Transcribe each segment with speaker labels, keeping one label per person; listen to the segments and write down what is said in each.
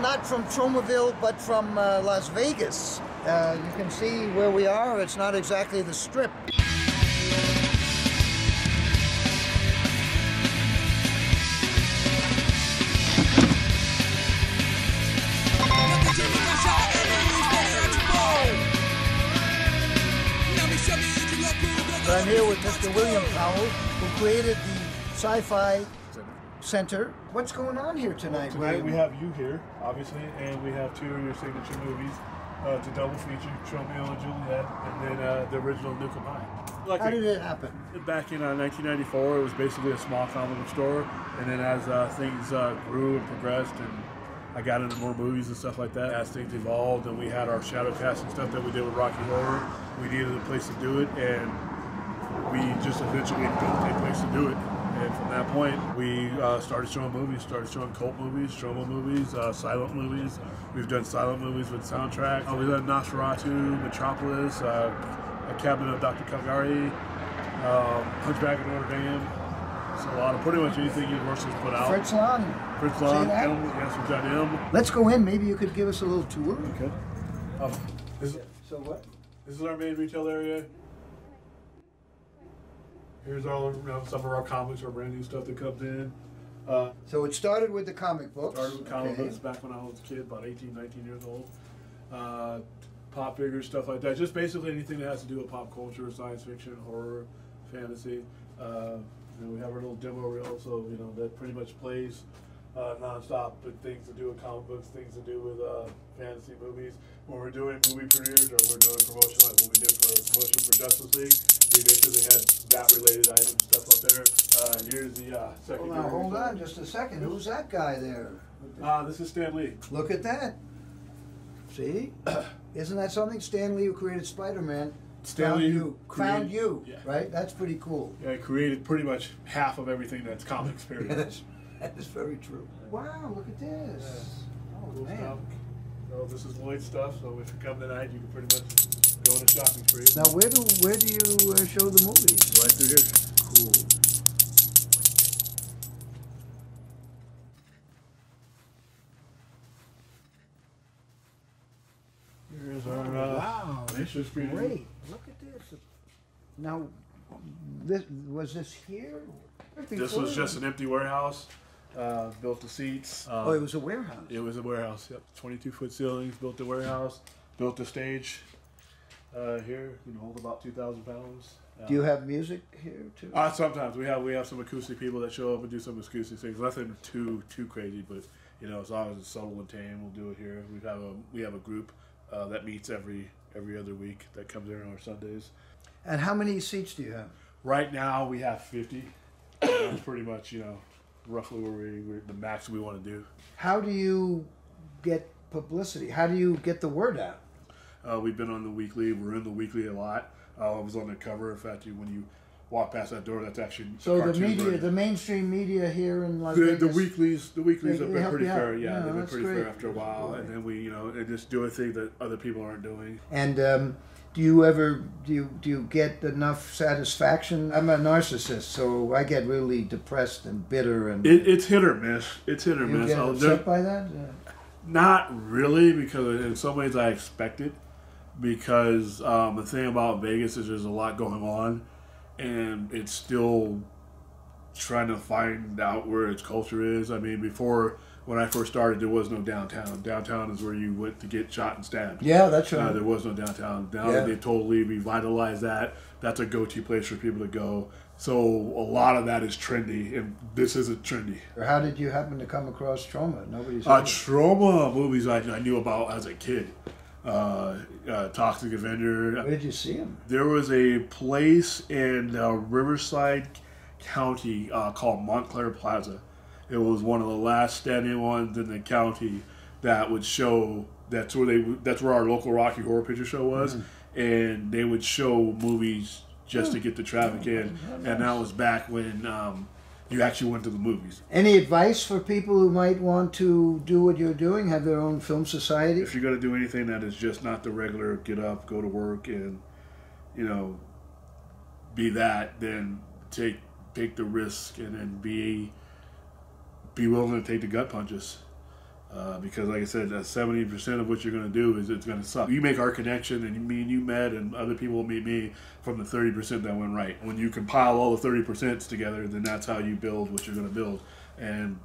Speaker 1: not from Tromaville, but from Las Vegas. You can see where we are. It's not exactly the Strip. So I'm here with Mr. William Powell, who created the Sci-Fi Center. What's going on here tonight?
Speaker 2: Tonight we have you here, obviously, and we have two of your signature movies to double feature, Tromeo and Juliet, and then the original Nuke Em High.
Speaker 1: How did it happen?
Speaker 2: Back in 1994, it was basically a small comic book store, and then as things grew and progressed, and I got into more movies and stuff like that, as things evolved, and we had our shadow cast and stuff that we did with Rocky Horror, we needed a place to do it, and we just eventually built a place to do it. And from that point, we started showing movies, started showing cult movies, Troma movies, silent movies. We've done silent movies with soundtracks. We've done Nosferatu, Metropolis, A Cabinet of Dr. Caligari, Hunchback of Notre Dame. So a lot of pretty much anything Universal's put out.
Speaker 1: Fritz Lang.
Speaker 2: Fritz Lang, yes, we've done him.
Speaker 1: Let's go in. Maybe you could give us a little tour.
Speaker 2: Okay.
Speaker 1: So what?
Speaker 2: This is our main retail area. Here's all some of our comics, our brand new stuff that comes in.
Speaker 1: So it started with the comic books.
Speaker 2: Started with comic books back when I was a kid, about 18, 19 years old. Pop figures, stuff like that. Just basically anything that has to do with pop culture, science fiction, horror, fantasy. We have our little demo reel, so that pretty much plays nonstop with things to do with comic books, things to do with fantasy movies. When we're doing movie premieres or we're doing promotion like what we did for promotion for Justice League, we basically had that related items, stuff up there. Here's the second.
Speaker 1: Well, now hold on just a second. Who's that guy there?
Speaker 2: This is Stan Lee.
Speaker 1: Look at that. See? Isn't that something? Stan Lee, who created Spider-Man, found you, yeah. Right? That's pretty cool.
Speaker 2: Yeah, he created pretty much half of everything that's comics, period.
Speaker 1: That is very true. Wow, look at this. Oh,
Speaker 2: cool
Speaker 1: man.
Speaker 2: Stuff. So this is Lloyd's stuff, so if you come tonight, you can pretty much go on a shopping spree.
Speaker 1: Now, where do you show the movies?
Speaker 2: Right through here.
Speaker 1: Cool.
Speaker 2: Here's our
Speaker 1: wow,
Speaker 2: this is
Speaker 1: great. Look at this. Now, was this here?
Speaker 2: This was just an empty warehouse. Built the seats.
Speaker 1: Oh, it was a warehouse.
Speaker 2: It was a warehouse. Yep, 22-foot ceilings. Built the warehouse. Built the stage. Here can hold about 2,000 pounds.
Speaker 1: Do you have music here too?
Speaker 2: Sometimes we have some acoustic people that show up and do some acoustic things. Nothing too crazy, but as long as it's subtle and tame, we'll do it here. We have a group that meets every other week that comes in on our Sundays.
Speaker 1: And how many seats do you have?
Speaker 2: Right now we have 50. That's pretty much roughly where we're the max we want to do.
Speaker 1: How do you get publicity? How do you get the word out?
Speaker 2: We've been on the weekly. We're in the weekly a lot. I was on the cover. In fact, when you walk past that door, that's actually
Speaker 1: so the media, the mainstream media here in Las Vegas.
Speaker 2: The weeklies have been pretty fair. Yeah, they've been pretty
Speaker 1: great.
Speaker 2: fair after a while, and then we and just do a thing that other people aren't doing.
Speaker 1: And do you get enough satisfaction? I'm a narcissist, so I get really depressed and bitter, and
Speaker 2: it's hit or miss. It's hit or miss.
Speaker 1: You get upset by that?
Speaker 2: Not really, because in some ways I expect it. Because the thing about Vegas is there's a lot going on, and it's still trying to find out where its culture is. I mean, before, when I first started, there was no downtown. Downtown is where you went to get shot and stabbed.
Speaker 1: Yeah, that's right.
Speaker 2: There was no downtown. Now they totally revitalized that. That's a go-to place for people to go. So a lot of that is trendy, and this isn't trendy.
Speaker 1: How did you happen to come across Troma? Nobody's
Speaker 2: Troma movies I knew about as a kid. Toxic Avenger.
Speaker 1: Where did you see him?
Speaker 2: There was a place in Riverside County called Montclair Plaza. It was one of the last standing ones in the county that would show. That's where our local Rocky Horror Picture Show was, and they would show movies just to get the traffic in. And that was back when you actually went to the movies.
Speaker 1: Any advice for people who might want to do what you're doing, have their own film society?
Speaker 2: If you're going to do anything that is just not the regular get up, go to work, and be that, then take the risk, and then be willing to take the gut punches. Because like I said, 70% of what you're going to do is it's going to suck. You make our connection, and me and you met, and other people will meet me from the 30% that went right. When you compile all the 30% together, then that's how you build what you're going to build. And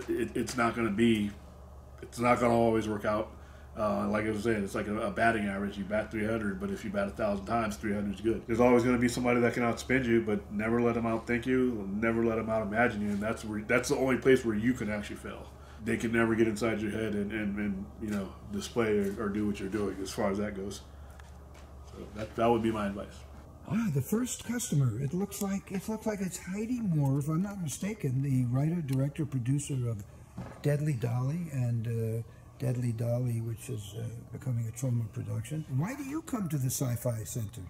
Speaker 2: it's not going to always work out. Like I was saying, it's like a batting average. You bat 300, but if you bat 1,000 times, 300 is good. There's always going to be somebody that can outspend you, but never let them outthink you, never let them out-imagine you, and that's the only place where you can actually fail. They can never get inside your head and you know, display or do what you're doing as far as that goes. So that would be my advice.
Speaker 1: Ah, the first customer. It looks like it's Heidi Moore, if I'm not mistaken, the writer, director, producer of Deadly Dolly and Deadly Dolly, which is becoming a Troma production. Why do you come to the Sci-Fi Center?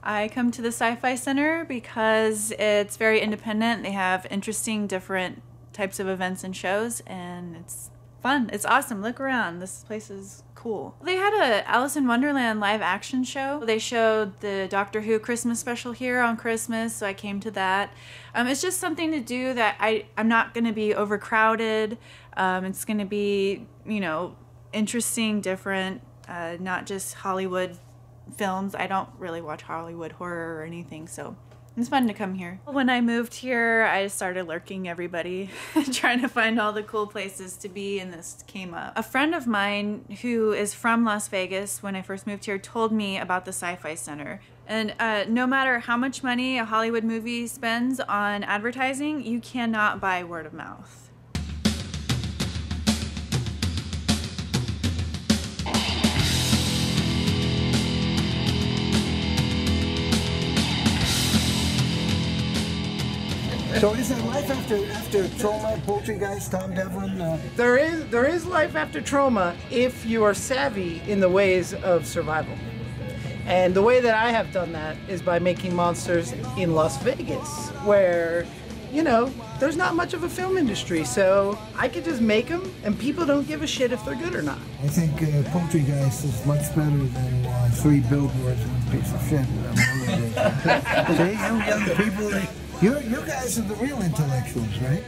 Speaker 3: I come to the Sci-Fi Center because it's very independent. They have interesting, different types of events and shows, and it's fun. It's awesome. Look around. This place is cool. They had a Alice in Wonderland live action show. They showed the Doctor Who Christmas special here on Christmas, so I came to that. It's just something to do that I'm not going to be overcrowded. It's going to be, you know, interesting, different, not just Hollywood films. I don't really watch Hollywood horror or anything, so it's fun to come here. When I moved here, I just started lurking everybody, trying to find all the cool places to be, and this came up. A friend of mine who is from Las Vegas, when I first moved here, told me about the Sci-Fi Center. And no matter how much money a Hollywood movie spends on advertising, you cannot buy word of mouth.
Speaker 1: So is there life after Troma, Poltergeist, Tom Devlin?
Speaker 4: There is life after Troma if you are savvy in the ways of survival. And the way that I have done that is by making monsters in Las Vegas, where, you know, there's not much of a film industry, so I could just make them, and people don't give a shit if they're good or not.
Speaker 1: I think Poltergeist is much better than 3 billboards and a piece of shit. See, you young people, you guys are the real intellectuals, right?